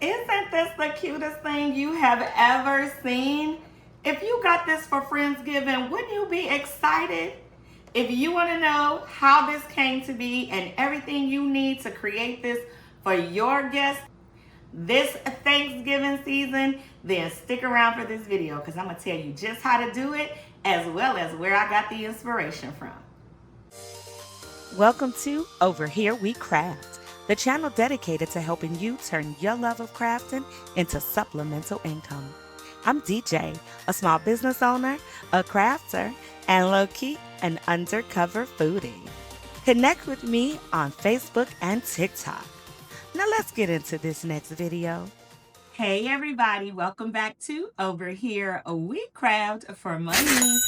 Isn't this the cutest thing you have ever seen? If you got this for Friendsgiving, wouldn't you be excited? If you want to know how this came to be and everything you need to create this for your guests this Thanksgiving season, then stick around for this video because I'm going to tell you just how to do it as well as where I got the inspiration from. Welcome to Over Here We Craft, the channel dedicated to helping you turn your love of crafting into supplemental income. I'm DJ, a small business owner, a crafter, and low-key, an undercover foodie. Connect with me on Facebook and TikTok. Now let's get into this next video. Hey everybody, welcome back to Over Here We Craft for Money.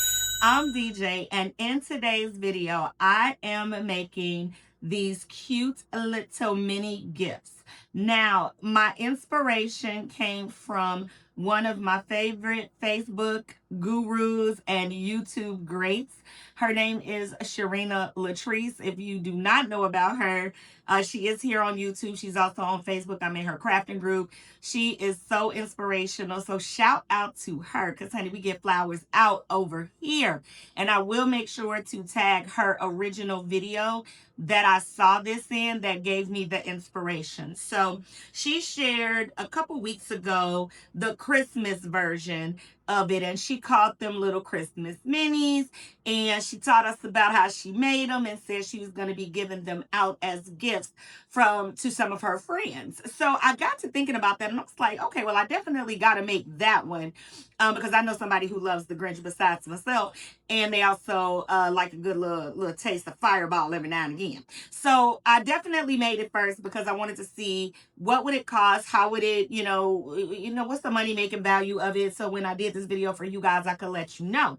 I'm DJ, and in today's video, I am making these cute little mini gifts. Now, my inspiration came from one of my favorite Facebook gurus and YouTube greats. Her name is Sharina Latrice. If you do not know about her, she is here on YouTube. She's also on Facebook. I'm in her crafting group. She is so inspirational. So shout out to her because, honey, we get flowers out over here. And I will make sure to tag her original video that I saw this in that gave me the inspiration. So she shared a couple weeks ago the Christmas version of it, and she called them little Christmas minis, and she taught us about how she made them and said she was going to be giving them out as gifts to some of her friends. So I got to thinking about that, and I was like, okay, well, I definitely got to make that one because I know somebody who loves the Grinch besides myself, and they also like a good little taste of Fireball every now and again. So I definitely made it first because I wanted to see what would it cost, how would it, what's the money making value of it. So when I did this video for you guys, I could let you know.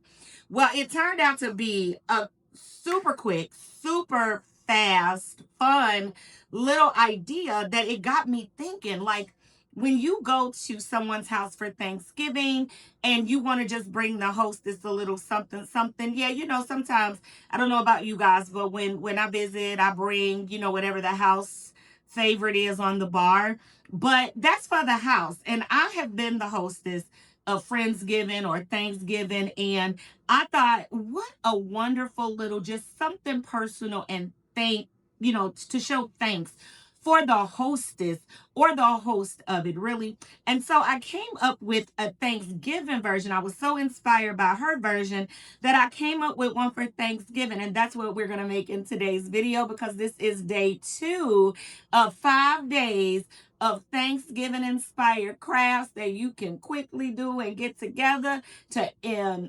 Well, it turned out to be a super quick, super fast, fun little idea that it got me thinking, like, when you go to someone's house for Thanksgiving and you want to just bring the hostess a little something, yeah, sometimes, I don't know about you guys, but when I visit, I bring, whatever the house favorite is on the bar, but that's for the house. And I have been the hostess of Friendsgiving or Thanksgiving, and I thought, what a wonderful little, just something personal and to show thanks for the hostess or the host of it, really. And so I came up with a Thanksgiving version. I was so inspired by her version that I came up with one for Thanksgiving. And that's what we're going to make in today's video because this is day 2 of 5 days of Thanksgiving inspired crafts that you can quickly do and get together to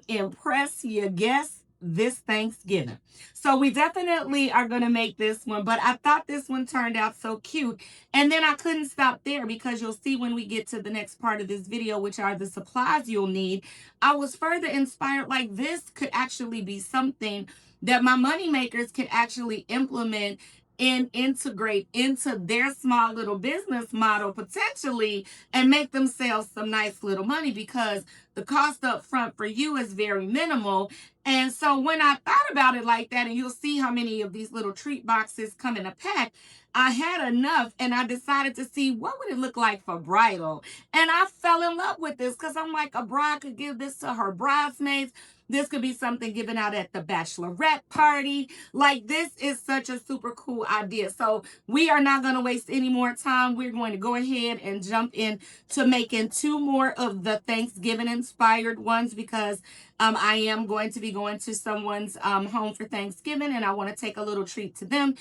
impress your guests this Thanksgiving. So we definitely are going to make this one, but I thought this one turned out so cute. And then I couldn't stop there because you'll see when we get to the next part of this video, which are the supplies you'll need. I was further inspired, like this could actually be something that my money makers could actually implement and integrate into their small little business model potentially and make themselves some nice little money because the cost up front for you is very minimal. And so when I thought about it like that, and you'll see how many of these little treat boxes come in a pack, I had enough and I decided to see what would it look like for bridal. And I fell in love with this because I'm like, a bride could give this to her bridesmaids. This could be something given out at the bachelorette party. Like, this is such a super cool idea. So we are not going to waste any more time. We're going to go ahead and jump in to making 2 more of the Thanksgiving inspired ones because I am going to be going to someone's home for Thanksgiving and I want to take a little treat to them.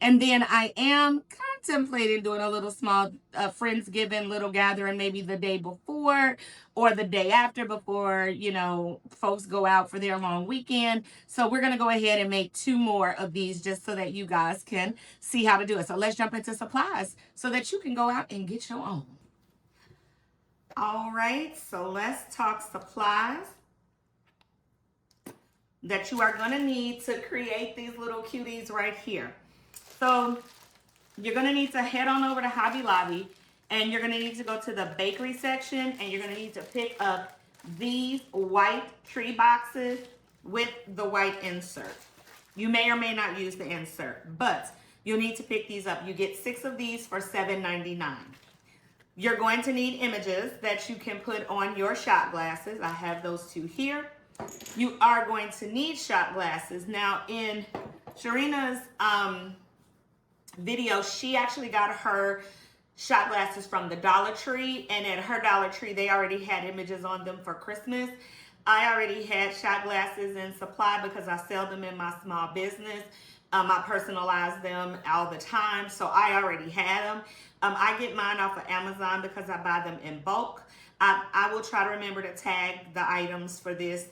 And then I am contemplating doing a little small Friendsgiving little gathering maybe the day before or the day after before, folks go out for their long weekend. So we're going to go ahead and make 2 more of these just so that you guys can see how to do it. So let's jump into supplies so that you can go out and get your own. All right, so let's talk supplies that you are going to need to create these little cuties right here. So you're going to need to head on over to Hobby Lobby and you're going to need to go to the bakery section and you're going to need to pick up these white tree boxes with the white insert. You may or may not use the insert, but you'll need to pick these up. You get 6 of these for $7.99. You're going to need images that you can put on your shot glasses. I have those two here. You are going to need shot glasses. Now, in Sharina's video, she actually got her shot glasses from the Dollar Tree, and at her Dollar Tree they already had images on them for Christmas. I already had shot glasses in supply because I sell them in my small business. I personalize them all the time, so I already had them. I get mine off of Amazon because I buy them in bulk. I will try to remember to tag the items for this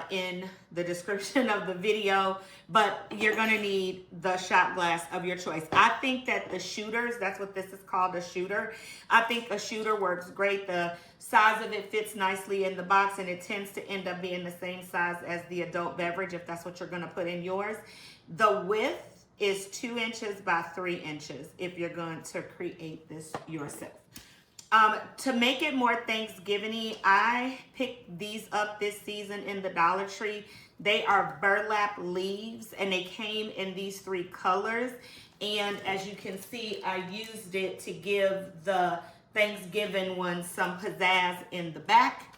in the description of the video, but you're gonna need the shot glass of your choice. I think that the shooters, that's what this is called, a shooter. I think a shooter works great. The size of it fits nicely in the box, and it tends to end up being the same size as the adult beverage if that's what you're gonna put in yours. The width is 2 inches by 3 inches if you're going to create this yourself. To make it more Thanksgiving-y, I picked these up this season in the Dollar Tree. They are burlap leaves, and they came in these 3 colors. And as you can see, I used it to give the Thanksgiving one some pizzazz in the back.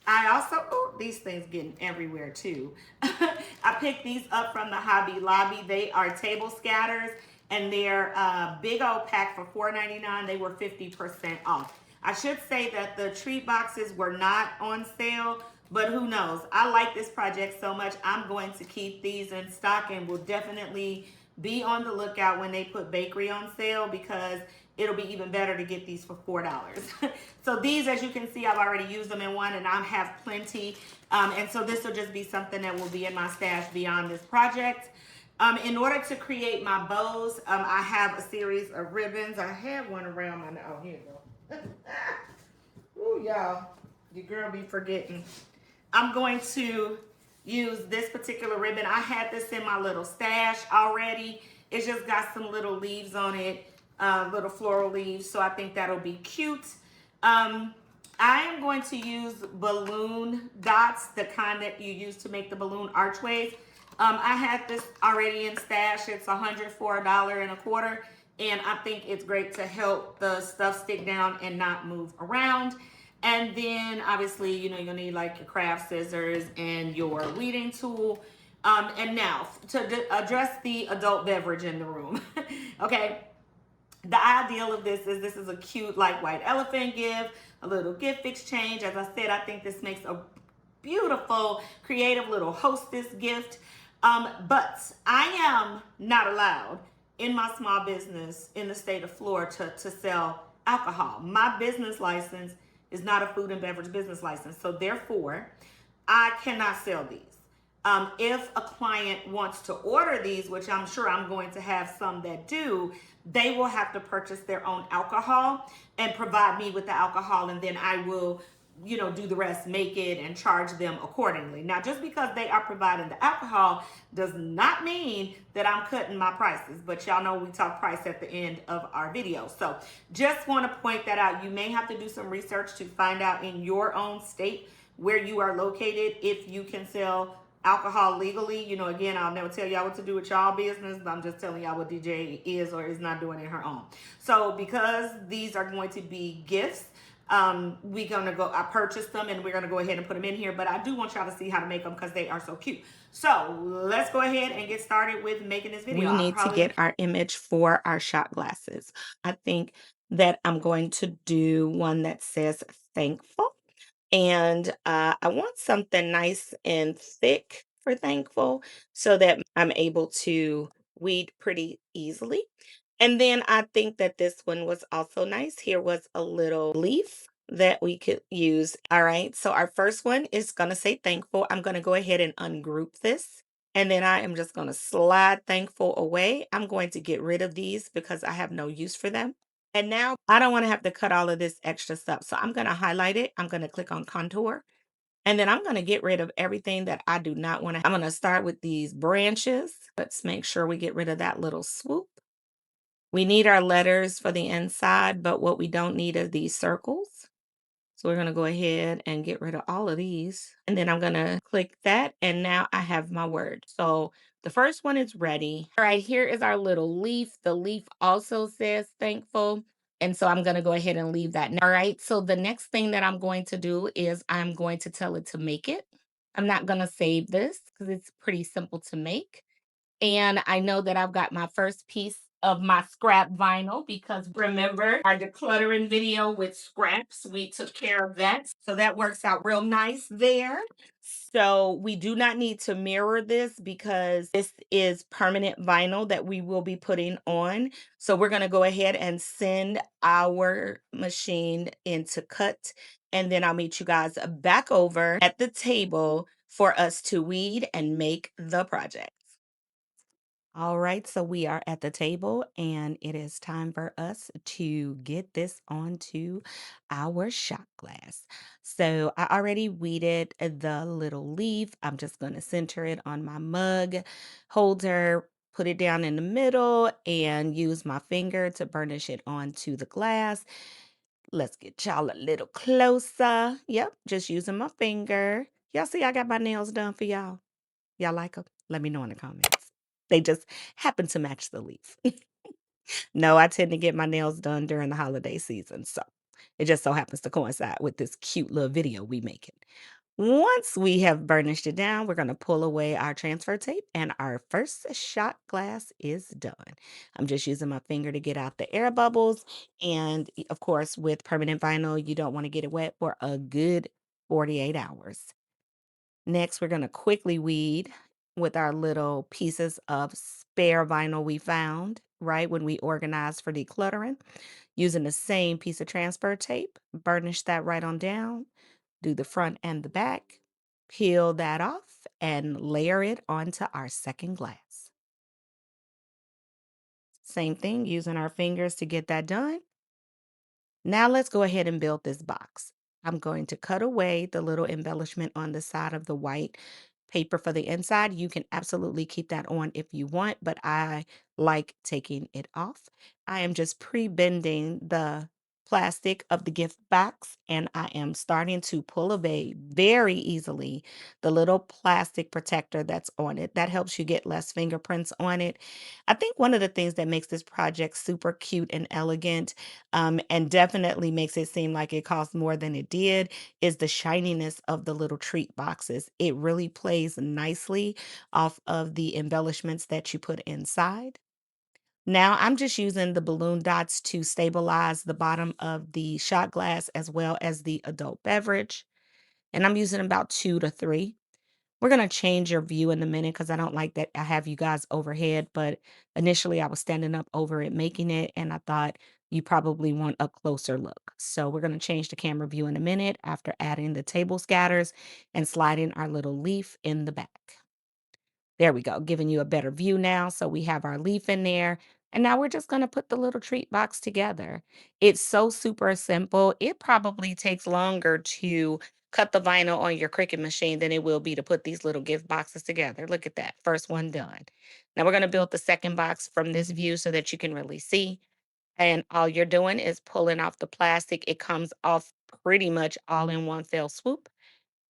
I also, oh, these things getting everywhere too. I picked these up from the Hobby Lobby. They are table scatters, and they're a big old pack for $4.99. They were 50% off. I should say that the treat boxes were not on sale, but who knows? I like this project so much, I'm going to keep these in stock, and will definitely be on the lookout when they put bakery on sale, because it'll be even better to get these for $4. So these, as you can see, I've already used them in one, and I have plenty. And so this will just be something that will be in my stash beyond this project. In order to create my bows, I have a series of ribbons. I had one around my, oh, here you go. Ooh, y'all, your girl be forgetting. I'm going to use this particular ribbon. I had this in my little stash already. It's just got some little leaves on it, little floral leaves, so I think that'll be cute. I am going to use balloon dots, the kind that you use to make the balloon archways. I had this already in stash. It's $100 for $1.25, and I think it's great to help the stuff stick down and not move around. And then obviously, you know, you'll need like your craft scissors and your weeding tool. And now to address the adult beverage in the room. Okay, the ideal of this is a cute like white elephant gift, a little gift exchange. As I said, I think this makes a beautiful creative little hostess gift. But I am not allowed in my small business in the state of Florida to sell alcohol. My business license is not a food and beverage business license, so therefore I cannot sell these. If a client wants to order these, which I'm sure I'm going to have some that do, they will have to purchase their own alcohol and provide me with the alcohol, and then I will, you know, do the rest, make it, and charge them accordingly. Now, just because they are providing the alcohol does not mean that I'm cutting my prices, but y'all know we talk price at the end of our video. So just want to point that out. You may have to do some research to find out in your own state where you are located if you can sell alcohol legally. You know, again, I'll never tell y'all what to do with y'all business, but I'm just telling y'all what DJ is or is not doing in her own. So because these are going to be gifts, we're gonna go, I purchased them, and we're gonna go ahead and put them in here, but I do want y'all to see how to make them because they are so cute. So let's go ahead and get started with making this video. We need to get our image for our shot glasses. I think that I'm going to do one that says thankful. And I want something nice and thick for thankful so that I'm able to weed pretty easily. And then I think that this one was also nice. Here was a little leaf that we could use. All right, so our first one is going to say thankful. I'm going to go ahead and ungroup this. And then I am just going to slide thankful away. I'm going to get rid of these because I have no use for them. And now I don't want to have to cut all of this extra stuff. So I'm going to highlight it. I'm going to click on contour. And then I'm going to get rid of everything that I do not want to. I'm going to start with these branches. Let's make sure we get rid of that little swoop. We need our letters for the inside, but what we don't need are these circles. So we're going to go ahead and get rid of all of these. And then I'm going to click that. And now I have my word. So the first one is ready. All right, here is our little leaf. The leaf also says thankful. And so I'm going to go ahead and leave that. All right. So the next thing that I'm going to do is I'm going to tell it to make it. I'm not going to save this because it's pretty simple to make. And I know that I've got my first piece of my scrap vinyl because remember our decluttering video with scraps, we took care of that. So that works out real nice there. So we do not need to mirror this because this is permanent vinyl that we will be putting on. So we're going to go ahead and send our machine into cut. And then I'll meet you guys back over at the table for us to weed and make the project. All right, so we are at the table and it is time for us to get this onto our shot glass. So I already weeded the little leaf. I'm just going to center it on my mug holder, put it down in the middle, and use my finger to burnish it onto the glass. Let's get y'all a little closer. Yep, just using my finger. Y'all see I got my nails done for y'all. Y'all like them? Let me know in the comments. They just happen to match the leaf. No, I tend to get my nails done during the holiday season, so it just so happens to coincide with this cute little video we making. Once we have burnished it down, we're going to pull away our transfer tape and our first shot glass is done. I'm just using my finger to get out the air bubbles. And of course, with permanent vinyl, you don't want to get it wet for a good 48 hours. Next, we're going to quickly weed with our little pieces of spare vinyl we found, right, when we organized for decluttering. Using the same piece of transfer tape, burnish that right on down, do the front and the back, peel that off, and layer it onto our second glass. Same thing, using our fingers to get that done. Now let's go ahead and build this box. I'm going to cut away the little embellishment on the side of the white paper for the inside. You can absolutely keep that on if you want, but I like taking it off. I am just pre-bending the plastic of the gift box and I am starting to pull away very easily the little plastic protector that's on it. That helps you get less fingerprints on it. I think one of the things that makes this project super cute and elegant and definitely makes it seem like it cost more than it did is the shininess of the little treat boxes. It really plays nicely off of the embellishments that you put inside. Now I'm just using the balloon dots to stabilize the bottom of the shot glass as well as the adult beverage. And I'm using about 2 to 3. We're going to change your view in a minute because I don't like that I have you guys overhead. But initially, I was standing up over it making it, and I thought you probably want a closer look. So we're going to change the camera view in a minute after adding the table scatters and sliding our little leaf in the back. There we go, giving you a better view now. So we have our leaf in there. And now we're just going to put the little treat box together. It's so super simple. It probably takes longer to cut the vinyl on your Cricut machine than it will be to put these little gift boxes together. Look at that. First one done. Now we're going to build the second box from this view so that you can really see. And all you're doing is pulling off the plastic. It comes off pretty much all in one fell swoop.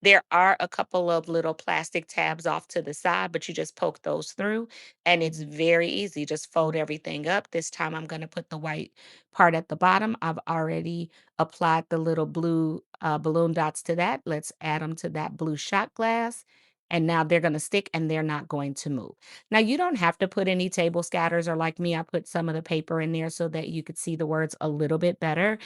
There are a couple of little plastic tabs off to the side, but you just poke those through and it's very easy. Just fold everything up. This time I'm going to put the white part at the bottom. I've already applied the little blue balloon dots to that. Let's add them to that blue shot glass. And now they're going to stick and they're not going to move. Now, you don't have to put any table scatters, or like me, I put some of the paper in there so that you could see the words a little bit better.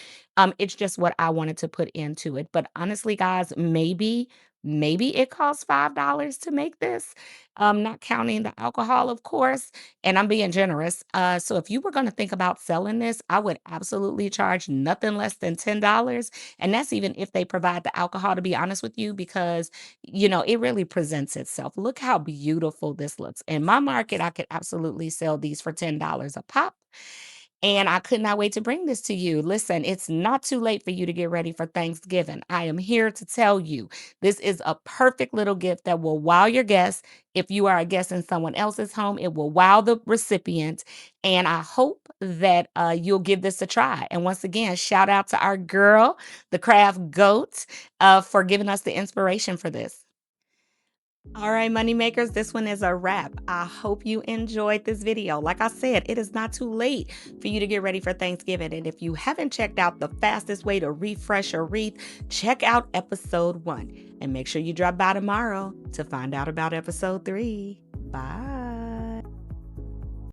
It's just what I wanted to put into it. But honestly, guys, maybe it costs $5 to make this, not counting the alcohol, of course. And I'm being generous. So if you were going to think about selling this, I would absolutely charge nothing less than $10. And that's even if they provide the alcohol, to be honest with you, because, it really presents itself. Look how beautiful this looks. In my market, I could absolutely sell these for $10 a pop. And I could not wait to bring this to you. Listen, it's not too late for you to get ready for Thanksgiving. I am here to tell you this is a perfect little gift that will wow your guests. If you are a guest in someone else's home, it will wow the recipient. And I hope that you'll give this a try. And once again, shout out to our girl, the craft goat, for giving us the inspiration for this. All right, moneymakers, this one is a wrap. I hope you enjoyed this video. Like I said, it is not too late for you to get ready for Thanksgiving. And if you haven't checked out the fastest way to refresh a wreath, check out episode 1. And make sure you drop by tomorrow to find out about episode 3. Bye.